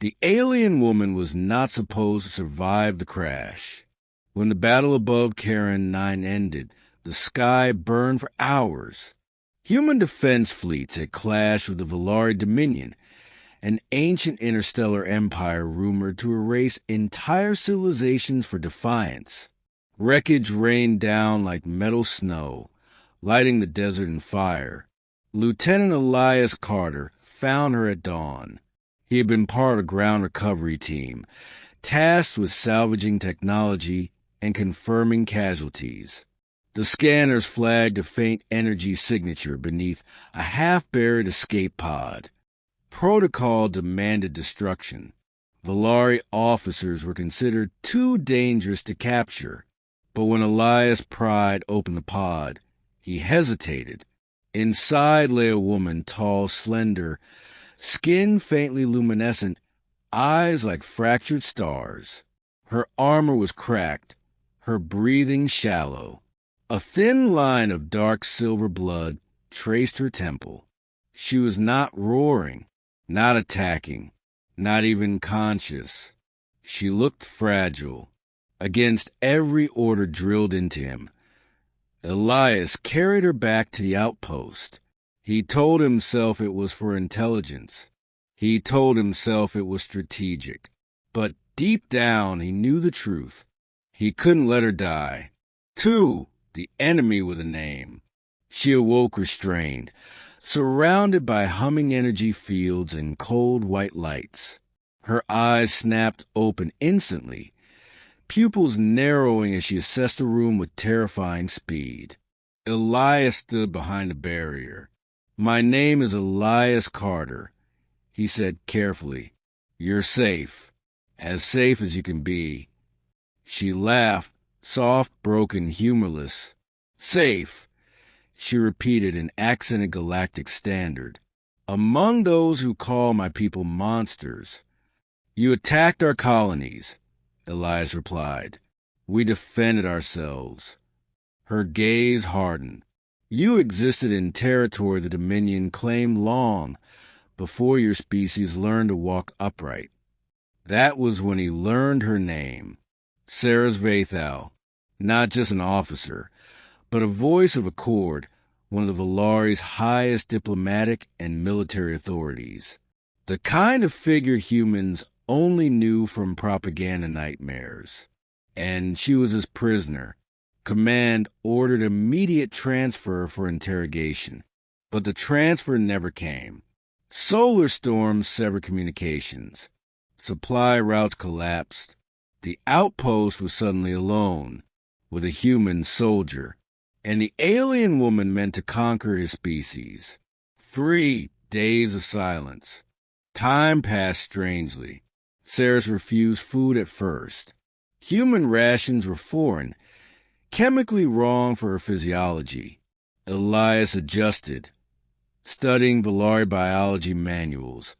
The alien woman was not supposed to survive the crash. When the battle above Karen 9 ended, the sky burned for hours. Human defense fleets had clashed with the Valari Dominion, an ancient interstellar empire rumored to erase entire civilizations for defiance. Wreckage rained down like metal snow, lighting the desert in fire. Lieutenant Elias Carter found her at dawn. He had been part of a ground recovery team, tasked with salvaging technology and confirming casualties. The scanners flagged a faint energy signature beneath a half-buried escape pod. Protocol demanded destruction. Valari officers were considered too dangerous to capture. But when Elias pried open the pod, he hesitated. Inside lay a woman, tall, slender, skin faintly luminescent, eyes like fractured stars. Her armor was cracked, her breathing shallow. A thin line of dark silver blood traced her temple. She was not roaring, not attacking, not even conscious. She looked fragile, against every order drilled into him. Elias carried her back to the outpost. He told himself it was for intelligence. He told himself it was strategic. But deep down, he knew the truth. He couldn't let her die. 2. The enemy with a name. She awoke restrained, surrounded by humming energy fields and cold white lights. Her eyes snapped open instantly, pupils narrowing as she assessed the room with terrifying speed. Elias stood behind a barrier. "My name is Elias Carter," he said carefully. "You're safe, as safe as you can be." She laughed, soft, broken, humorless. "Safe," she repeated in accented galactic standard. "Among those who call my people monsters. You attacked our colonies," Elias replied. "We defended ourselves." Her gaze hardened. "You existed in territory the Dominion claimed long before your species learned to walk upright." That was when he learned her name. Sarah Vathal, not just an officer, but a voice of accord, one of the Valari's highest diplomatic and military authorities. The kind of figure humans only knew from propaganda nightmares. And she was his prisoner. Command ordered immediate transfer for interrogation. But the transfer never came. Solar storms severed communications. Supply routes collapsed. The outpost was suddenly alone, with a human soldier. And the alien woman meant to conquer his species. 3 days of silence. Time passed strangely. Sarah's refused food at first. Human rations were foreign, chemically wrong for her physiology. Elias adjusted, studying Valari biology manuals,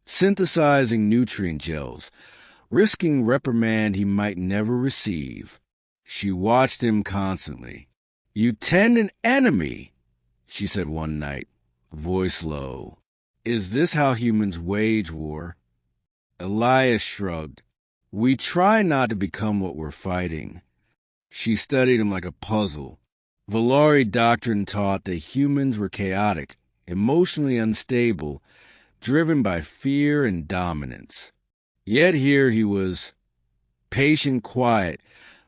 synthesizing nutrient gels, risking reprimand he might never receive. She watched him constantly. "You tend an enemy," she said one night, voice low. "Is this how humans wage war?" Elias shrugged. "We try not to become what we're fighting." She studied him like a puzzle. Valari doctrine taught that humans were chaotic, emotionally unstable, driven by fear and dominance. Yet here he was, patient, quiet,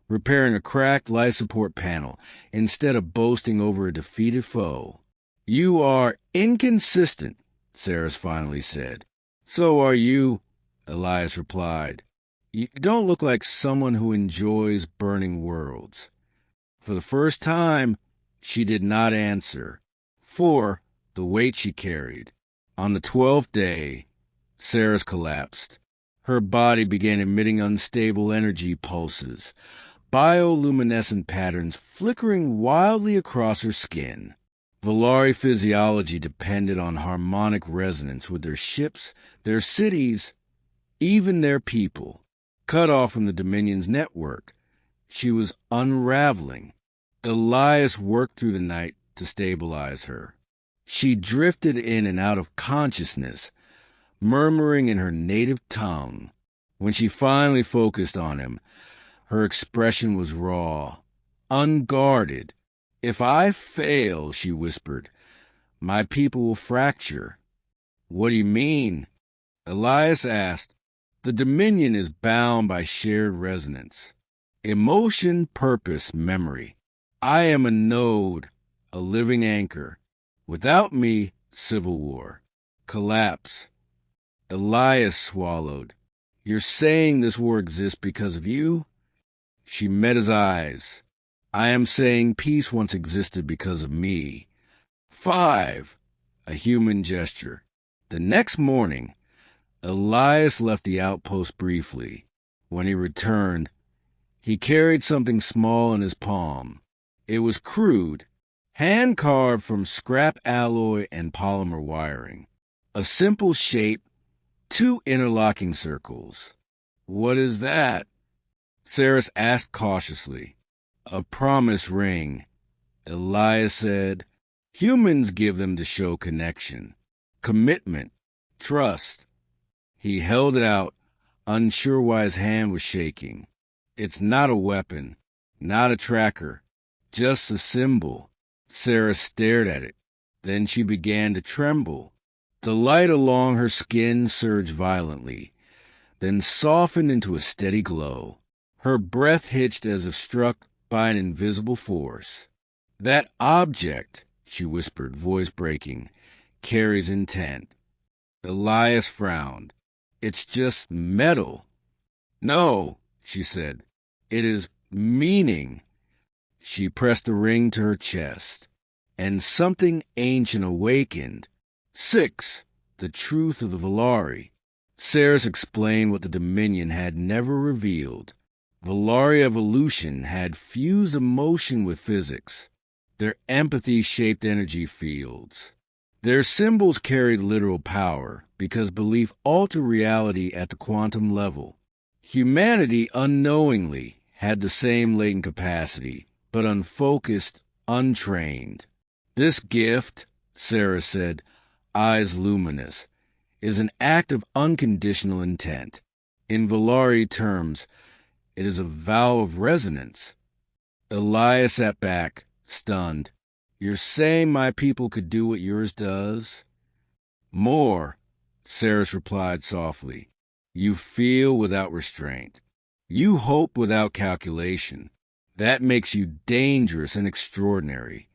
repairing a cracked life support panel instead of boasting over a defeated foe. "You are inconsistent," Sarah finally said. "So are you," Elias replied. "You don't look like someone who enjoys burning worlds." For the first time, she did not answer. 4. The weight she carried. On the 12th day, Sarah's collapsed. Her body began emitting unstable energy pulses, bioluminescent patterns flickering wildly across her skin. Valari physiology depended on harmonic resonance with their ships, their cities, even their people. Cut off from the Dominion's network, she was unraveling. Elias worked through the night to stabilize her. She drifted in and out of consciousness, murmuring in her native tongue. When she finally focused on him, her expression was raw, unguarded. "If I fail," she whispered, "my people will fracture." "What do you mean?" Elias asked. "The Dominion is bound by shared resonance. Emotion, purpose, memory. I am a node, a living anchor. Without me, civil war. Collapse." Elias swallowed. "You're saying this war exists because of you?" She met his eyes. "I am saying peace once existed because of me." 5. A human gesture. The next morning, Elias left the outpost briefly. When he returned, he carried something small in his palm. It was crude, hand-carved from scrap alloy and polymer wiring. A simple shape, 2 interlocking circles. "What is that?" Saris asked cautiously. "A promise ring," Elias said. "Humans give them to show connection, commitment, trust." He held it out, unsure why his hand was shaking. "It's not a weapon, not a tracker, just a symbol." Sarah stared at it. Then she began to tremble. The light along her skin surged violently, then softened into a steady glow. Her breath hitched as if struck by an invisible force. "That object," she whispered, voice breaking, "carries intent." Elias frowned. "It's just metal." "No," she said. "It is meaning." She pressed the ring to her chest, and something ancient awakened. 6. The truth of the Valari. Saris explained what the Dominion had never revealed. Valari evolution had fused emotion with physics. Their empathy shaped energy fields. Their symbols carried literal power because belief altered reality at the quantum level. Humanity unknowingly had the same latent capacity, but unfocused, untrained. "This gift," Sarah said, eyes luminous, "is an act of unconditional intent. In Valari terms, it is a vow of resonance." Elias sat back, stunned. "You're saying my people could do what yours does?" "More," Saris replied softly. "You feel without restraint. You hope without calculation. That makes you dangerous and extraordinary."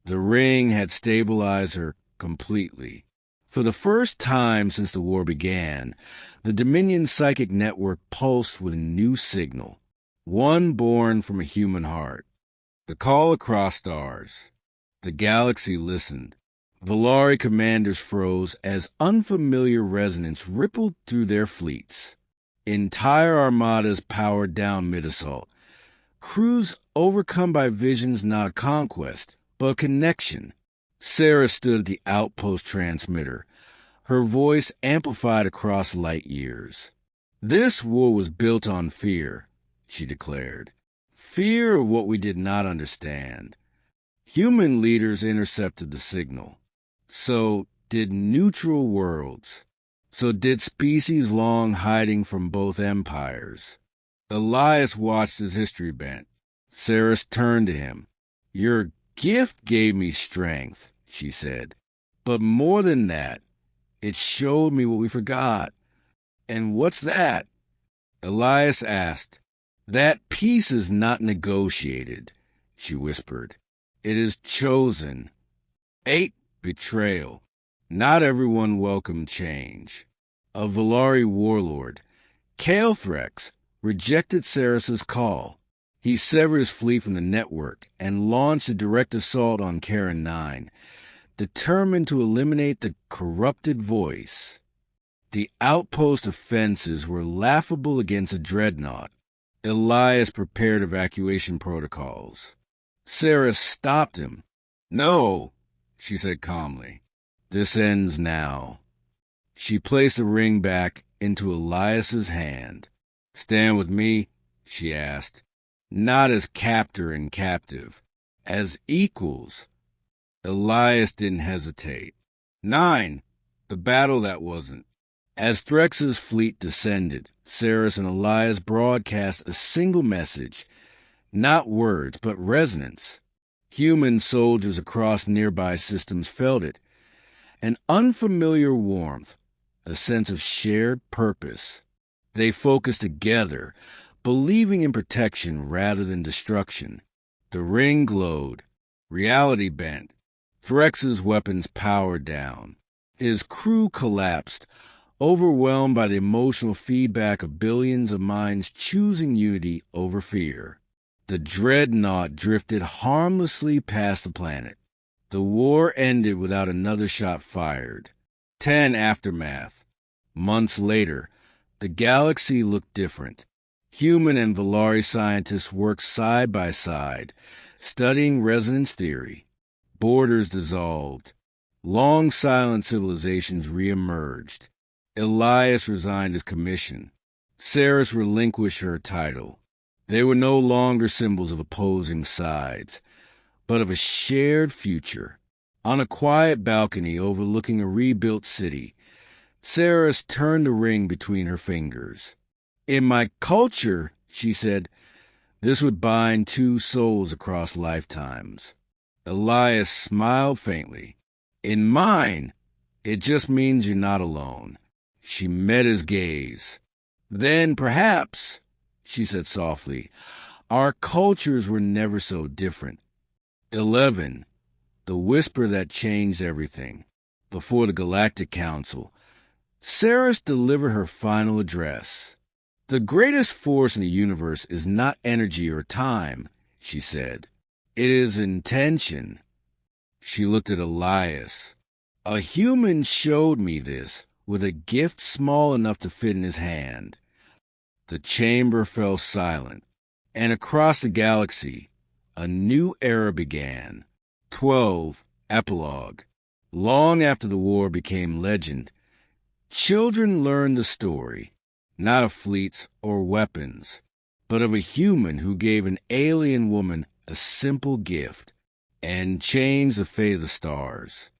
The ring had stabilized her completely. For the first time since the war began, the Dominion psychic network pulsed with a new signal, one born from a human heart. The call across stars. The galaxy listened. Valari commanders froze as unfamiliar resonance rippled through their fleets. Entire armadas powered down mid-assault. Crews overcome by visions not of conquest, but connection. Sarah stood at the outpost transmitter, her voice amplified across light years. "This war was built on fear," she declared. "Fear of what we did not understand. Human leaders intercepted the signal. So did neutral worlds. So did species long hiding from both empires." Elias watched his history bent. Saris turned to him. "Your gift gave me strength," she said. "But more than that, it showed me what we forgot." "And what's that?" Elias asked. "That peace is not negotiated," she whispered. "It is chosen." 8. Betrayal. Not everyone welcomed change. A Valari warlord, Kael'threx, rejected Saris's call. He severed his fleet from the network and launched a direct assault on Karen 9, determined to eliminate the corrupted voice. The outpost offenses were laughable against a dreadnought. Elias prepared evacuation protocols. Sarah stopped him. "No," she said calmly. "This ends now." She placed the ring back into Elias's hand. "Stand with me?" she asked. "Not as captor and captive, as equals." Elias didn't hesitate. 9. The battle that wasn't. As Threx's fleet descended, Ceres and Elias broadcast a single message, not words, but resonance. Human soldiers across nearby systems felt it, an unfamiliar warmth, a sense of shared purpose. They focused together, believing in protection rather than destruction. The ring glowed, reality bent. Threx's weapons powered down. His crew collapsed, overwhelmed by the emotional feedback of billions of minds choosing unity over fear. The dreadnought drifted harmlessly past the planet. The war ended without another shot fired. 10 Aftermath. Months later, the galaxy looked different. Human and Valari scientists worked side by side, studying resonance theory. Borders dissolved. Long silent civilizations reemerged. Elias resigned his commission. Ceres relinquished her title. They were no longer symbols of opposing sides, but of a shared future. On a quiet balcony overlooking a rebuilt city, Ceres turned the ring between her fingers. In my culture, she said, this would bind two souls across lifetimes. Elias smiled faintly. In mine, it just means you're not alone. She met his gaze. Then, perhaps, she said softly, our cultures were never so different. 11. The whisper that changed everything. Before the Galactic Council, Ceres delivered her final address. The greatest force in the universe is not energy or time, she said. It is intention. She looked at Elias. A human showed me this, with a gift small enough to fit in his hand. The chamber fell silent, and across the galaxy, a new era began. 12. Epilogue. Long after the war became legend, children learned the story, not of fleets or weapons, but of a human who gave an alien woman a simple gift and changed the fate of the stars.